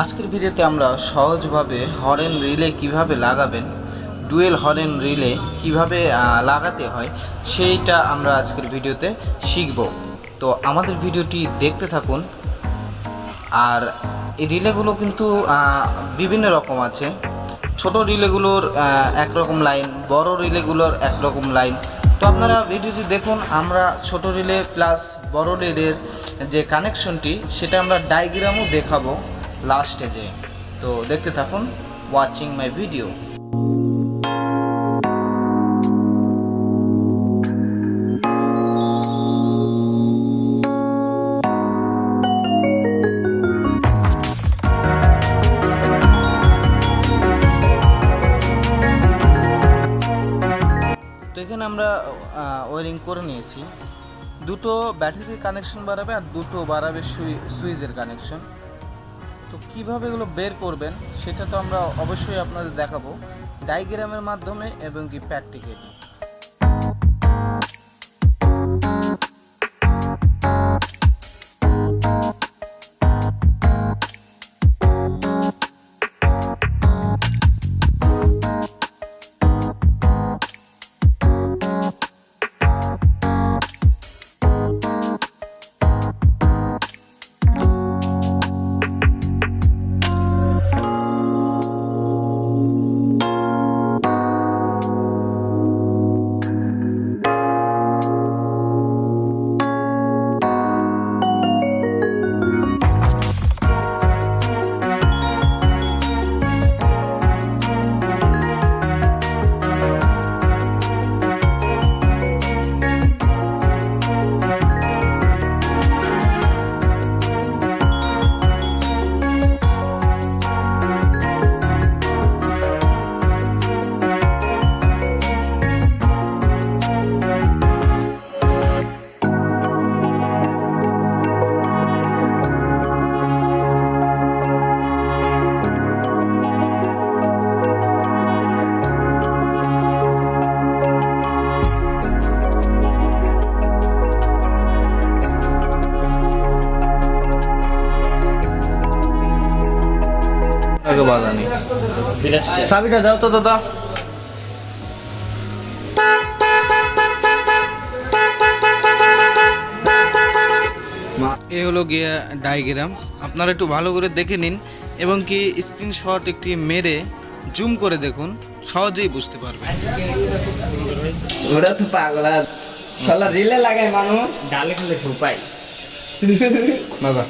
আজকের ভিডিওতে আমরা সহজভাবে হর্ন রিলে কিভাবে লাগাবেন, ডুয়েল হর্ন রিলে কিভাবে লাগাতে হয় সেইটা আমরা আজকের ভিডিওতে শিখব। তো আমাদের ভিডিওটি দেখতে থাকুন। আর এই রিলেগুলো কিন্তু বিভিন্ন রকম আছে। ছোট রিলেগুলোর একরকম লাইন, বড় রিলেগুলোর একরকম লাইন। তো আপনারা ভিডিওটি দেখুন। আমরা ছোট রিলে প্লাস বড় রিলের যে কানেকশনটি সেটা আমরা ডায়াগ্রামও দেখাবো লাস্ট স্টেজে। তো দেখতে থাকুন, ওয়াচিং মাই ভিডিও। তো এখানে আমরা ওয়ারিং করে নিয়েছি। দুটো ব্যাটারির কানেকশন বাড়াবে আর দুটো বাড়াবে সুইচের কানেকশন। তো কীভাবে এগুলো বের করবেন সেটা তো আমরা অবশ্যই আপনাদের দেখাবো ডায়াগ্রামের মাধ্যমে এবং কি প্র্যাকটিক্যালি। চাবিটা দাও তো দাদা। এ হলো গিয়ে ডায়াগ্রাম। আপনারা একটু ভালো করে দেখে নিন এবং কি স্ক্রিনশট একটি মেরে জুম করে দেখুন, সহজেই বুঝতে পারবেন। ওরা তো পাগল আর শালা রিলে লাগায় মানুষ ডালে খেলে সুপাই বাবা।